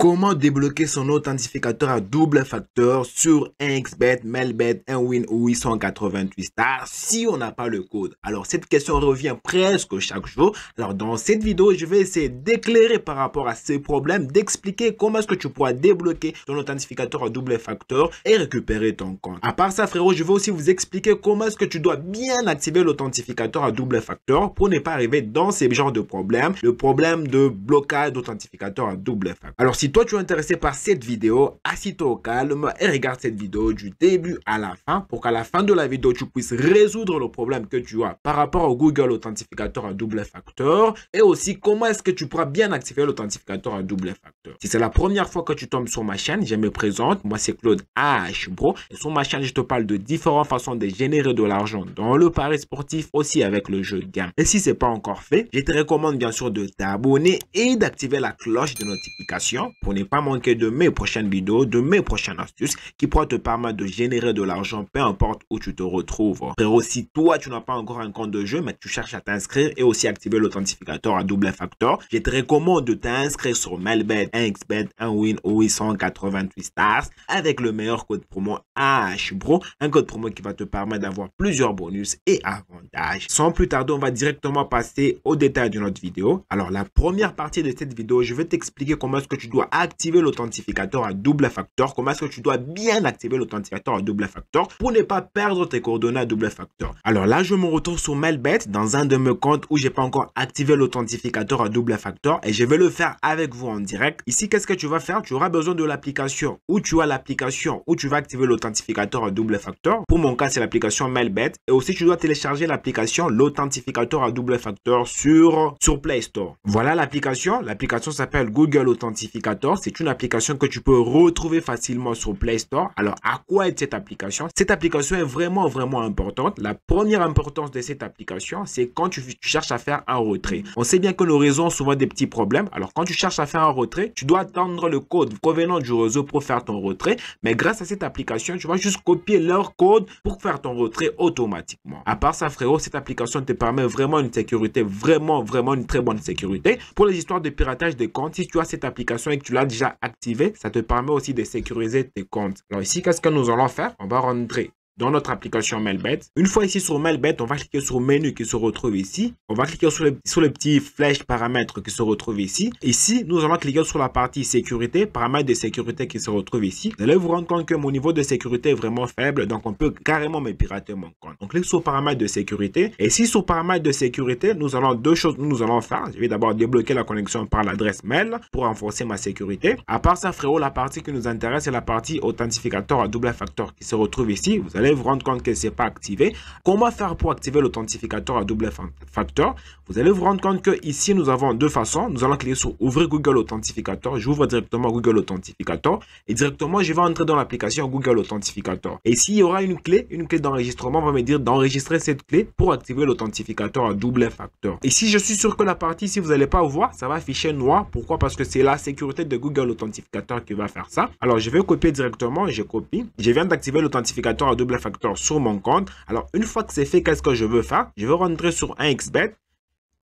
Comment débloquer son authentificateur à double facteur sur 1xBet, Melbet, 1win ou 888 stars si on n'a pas le code? Alors, cette question revient presque chaque jour. Alors, dans cette vidéo, je vais essayer d'éclairer par rapport à ces problèmes, d'expliquer comment est-ce que tu pourras débloquer ton authentificateur à double facteur et récupérer ton compte. À part ça, frérot, je vais aussi vous expliquer comment est-ce que tu dois bien activer l'authentificateur à double facteur pour ne pas arriver dans ces genres de problèmes, le problème de blocage d'authentificateur à double facteur. Alors, si toi tu es intéressé par cette vidéo, assis-toi au calme et regarde cette vidéo du début à la fin pour qu'à la fin de la vidéo, tu puisses résoudre le problème que tu as par rapport au Google Authentificateur à double facteur et aussi comment est-ce que tu pourras bien activer l'authentificateur à double facteur. Si c'est la première fois que tu tombes sur ma chaîne, je me présente, moi c'est Claude H Bro et sur ma chaîne, je te parle de différentes façons de générer de l'argent dans le pari sportif, aussi avec le jeu de gain. Et si ce n'est pas encore fait, je te recommande bien sûr de t'abonner et d'activer la cloche de notification pour ne pas manquer de mes prochaines vidéos, de mes prochaines astuces qui pourront te permettre de générer de l'argent peu importe où tu te retrouves. Frérot, si toi tu n'as pas encore un compte de jeu mais tu cherches à t'inscrire et aussi activer l'authentificateur à double facteur, je te recommande de t'inscrire sur Melbet, 1xBet, 1win ou 888 stars avec le meilleur code promo HBRO, un code promo qui va te permettre d'avoir plusieurs bonus et avantages. Sans plus tarder, on va directement passer au détail de notre vidéo. Alors la première partie de cette vidéo, je vais t'expliquer comment est-ce que tu dois activer l'authentificateur à double facteur, comment est-ce que tu dois bien activer l'authentificateur à double facteur pour ne pas perdre tes coordonnées à double facteur. Alors là, je me retrouve sur Melbet dans un de mes comptes où j'ai pas encore activé l'authentificateur à double facteur et je vais le faire avec vous en direct. Ici, qu'est-ce que tu vas faire? Tu auras besoin de l'application où tu as l'application où tu vas activer l'authentificateur à double facteur. Pour mon cas, c'est l'application Melbet et aussi tu dois télécharger l'application l'authentificateur à double facteur sur Play Store. Voilà l'application. L'application s'appelle Google Authentificator. C'est une application que tu peux retrouver facilement sur Play Store. Alors, à quoi est cette application? Cette application est vraiment importante. La première importance de cette application, c'est quand tu cherches à faire un retrait. On sait bien que nos réseaux ont souvent des petits problèmes. Alors, quand tu cherches à faire un retrait, tu dois attendre le code provenant du réseau pour faire ton retrait. Mais grâce à cette application, tu vas juste copier leur code pour faire ton retrait automatiquement. À part ça, frérot, cette application te permet vraiment une sécurité, vraiment une très bonne sécurité. Pour les histoires de piratage des comptes, si tu as cette application et que tu l'as déjà activée, ça te permet aussi de sécuriser tes comptes. Alors ici, qu'est-ce que nous allons faire? On va rentrer dans notre application Melbet. Une fois ici sur Melbet, on va cliquer sur menu qui se retrouve ici. On va cliquer sur les petits flèches paramètres qui se retrouvent ici. Ici, nous allons cliquer sur la partie sécurité, paramètres de sécurité qui se retrouvent ici. Vous allez vous rendre compte que mon niveau de sécurité est vraiment faible, donc on peut carrément me pirater mon compte. On clique sur paramètres de sécurité. Et ici, sur paramètres de sécurité, nous allons deux choses que nous allons faire. Je vais d'abord débloquer la connexion par l'adresse mail pour renforcer ma sécurité. À part ça, frérot, la partie qui nous intéresse, c'est la partie authentificateur à double facteur qui se retrouve ici. Vous allez vous rendre compte que c'est pas activé. Comment faire pour activer l'authentificateur à double facteur? Vous allez vous rendre compte que ici nous avons deux façons. Nous allons cliquer sur ouvrir Google Authentificator. J'ouvre directement Google Authentificator et directement je vais entrer dans l'application Google Authentificator. Et ici il y aura une clé d'enregistrement. On va me dire d'enregistrer cette clé pour activer l'authentificateur à double facteur. Ici je suis sûr que la partie, si vous n'allez pas voir, ça va afficher noir. Pourquoi? Parce que c'est la sécurité de Google Authentificator qui va faire ça. Alors je vais copier directement. Je copie. Je viens d'activer l'authentificateur à double facteur sur mon compte. Alors une fois que c'est fait, qu'est-ce que je veux faire? Je vais rentrer sur 1xBet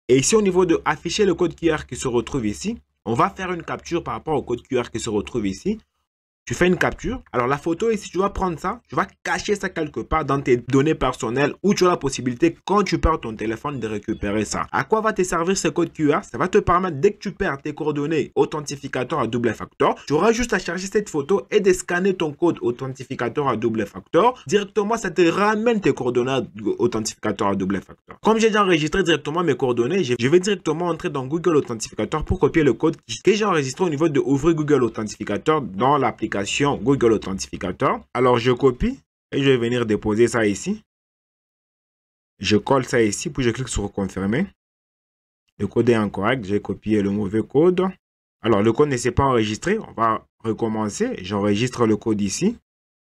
et ici au niveau de afficher le code QR qui se retrouve ici, on va faire une capture par rapport au code QR qui se retrouve ici. Tu fais une capture. Alors la photo ici, tu vas prendre ça, tu vas cacher ça quelque part dans tes données personnelles où tu as la possibilité quand tu perds ton téléphone de récupérer ça. À quoi va te servir ce code QR? Ça va te permettre dès que tu perds tes coordonnées authentificateur à double facteur, tu auras juste à charger cette photo et de scanner ton code authentificateur à double facteur. Directement, ça te ramène tes coordonnées authentificateur à double facteur. Comme j'ai déjà enregistré directement mes coordonnées, je vais directement entrer dans Google Authentificator pour copier le code que j'ai enregistré au niveau de ouvrir Google Authentificator dans l'application Google Authentificator. Alors je copie et je vais venir déposer ça ici. Je colle ça ici puis je clique sur confirmer. Le code est incorrect, j'ai copié le mauvais code. Alors le code ne s'est pas enregistré, on va recommencer. J'enregistre le code ici.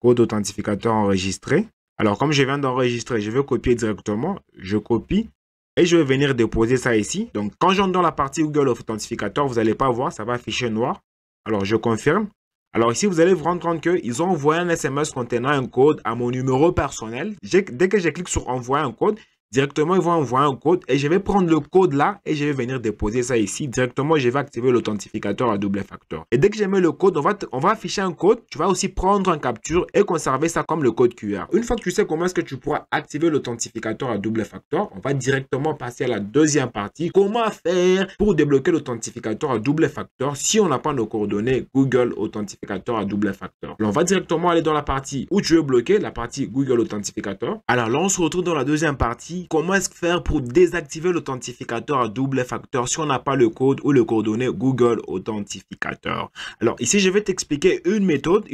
Code authentificateur enregistré. Alors comme je viens d'enregistrer, je vais copier directement. Je copie et je vais venir déposer ça ici. Donc quand j'entre dans la partie Google Authentificator, vous n'allez pas voir, ça va afficher noir. Alors je confirme. Alors ici, vous allez vous rendre compte qu'ils ont envoyé un SMS contenant un code à mon numéro personnel. Dès que je clique sur envoyer un code, directement, ils vont envoyer un code et je vais prendre le code là et je vais venir déposer ça ici. Directement, je vais activer l'authentificateur à double facteur. Et dès que j'ai mis le code, on va afficher un code. Tu vas aussi prendre un capture et conserver ça comme le code QR. Une fois que tu sais comment est-ce que tu pourras activer l'authentificateur à double facteur, on va directement passer à la deuxième partie. Comment faire pour débloquer l'authentificateur à double facteur si on n'a pas nos coordonnées Google Authentificateur à double facteur. Alors, on va directement aller dans la partie où tu veux bloquer, la partie Google Authentificateur. Alors là, on se retrouve dans la deuxième partie. Comment est-ce faire pour désactiver l'authentificateur à double facteur si on n'a pas le code ou le coordonnées Google Authentificateur. Alors ici, je vais t'expliquer une méthode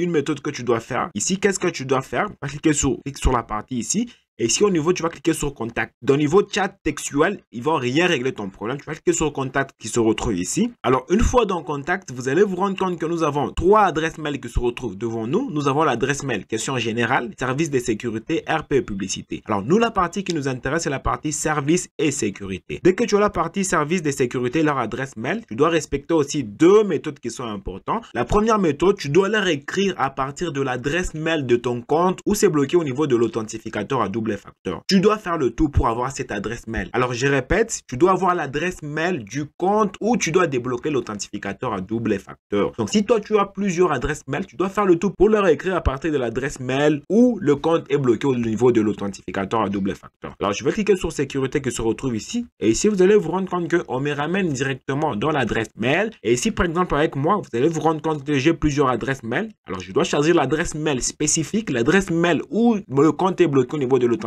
que tu dois faire. Ici, qu'est-ce que tu dois faire? Tu vas cliquer sur la partie ici. Et ici, au niveau, tu vas cliquer sur contact. Dans le niveau chat textuel, ils vont rien régler ton problème. Tu vas cliquer sur contact qui se retrouve ici. Alors, une fois dans contact, vous allez vous rendre compte que nous avons 3 adresses mail qui se retrouvent devant nous. Nous avons l'adresse mail question générale, service de sécurité, RP et publicité. Alors, nous, la partie qui nous intéresse, c'est la partie service et sécurité. Dès que tu as la partie service de sécurité, leur adresse mail, tu dois respecter aussi 2 méthodes qui sont importantes. La première méthode, tu dois leur écrire à partir de l'adresse mail de ton compte où c'est bloqué au niveau de l'authentificateur à double facteur. Tu dois faire le tout pour avoir cette adresse mail. Alors, je répète, tu dois avoir l'adresse mail du compte où tu dois débloquer l'authentificateur à double facteur. Donc, si toi, tu as plusieurs adresses mail, tu dois faire le tout pour leur écrire à partir de l'adresse mail où le compte est bloqué au niveau de l'authentificateur à double facteur. Alors, je vais cliquer sur sécurité qui se retrouve ici. Et ici, vous allez vous rendre compte qu'on me ramène directement dans l'adresse mail. Et ici, par exemple, avec moi, vous allez vous rendre compte que j'ai plusieurs adresses mail. Alors, je dois choisir l'adresse mail spécifique, l'adresse mail où le compte est bloqué au niveau de l'authentificateur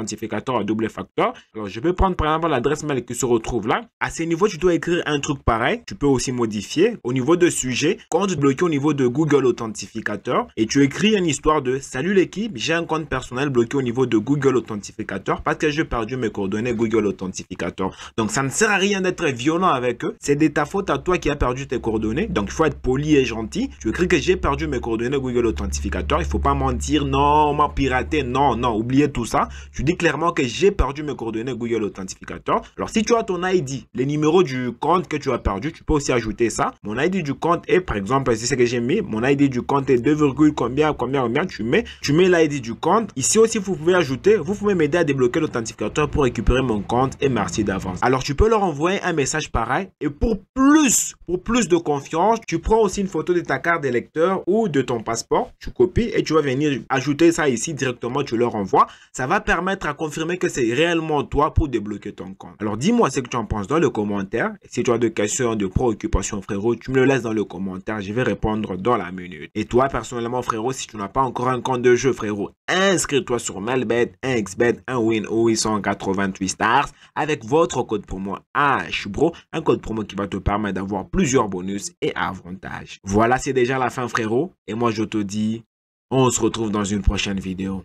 à double facteur. Alors, je vais prendre par exemple l'adresse mail qui se retrouve là. À ce niveau, tu dois écrire un truc pareil. Tu peux aussi modifier. Au niveau de sujet, compte bloqué au niveau de Google Authentificateur. Et tu écris une histoire de salut l'équipe, j'ai un compte personnel bloqué au niveau de Google Authentificateur parce que j'ai perdu mes coordonnées Google Authentificateur. Donc, ça ne sert à rien d'être violent avec eux. C'est de ta faute à toi qui as perdu tes coordonnées. Donc, il faut être poli et gentil. Tu écris que j'ai perdu mes coordonnées Google Authentificateur. Il ne faut pas mentir. Non, on m'a piraté. Non, non, oubliez tout ça. Tu dis clairement que j'ai perdu mes coordonnées Google Authentificateur. Alors, si tu as ton ID, les numéros du compte que tu as perdu, tu peux aussi ajouter ça. Mon ID du compte est, par exemple, c'est ce que j'ai mis. Mon ID du compte est 2, combien, tu mets l'ID du compte. Ici aussi, vous pouvez ajouter, vous pouvez m'aider à débloquer l'authentificateur pour récupérer mon compte et merci d'avance. Alors, tu peux leur envoyer un message pareil et pour plus de confiance, tu prends aussi une photo de ta carte d'électeur ou de ton passeport, tu copies et tu vas venir ajouter ça ici directement, tu leur envoies. Ça va permettre à confirmer que c'est réellement toi pour débloquer ton compte. Alors, dis-moi ce que tu en penses dans le commentaire. Si tu as des questions, de préoccupations, frérot, tu me le laisses dans le commentaire. Je vais répondre dans la minute. Et toi, personnellement, frérot, si tu n'as pas encore un compte de jeu, frérot, inscris-toi sur Melbet, 1xBet, 1win, 888 stars avec votre code promo HBRO, un code promo qui va te permettre d'avoir plusieurs bonus et avantages. Voilà, c'est déjà la fin, frérot. Et moi, je te dis, on se retrouve dans une prochaine vidéo.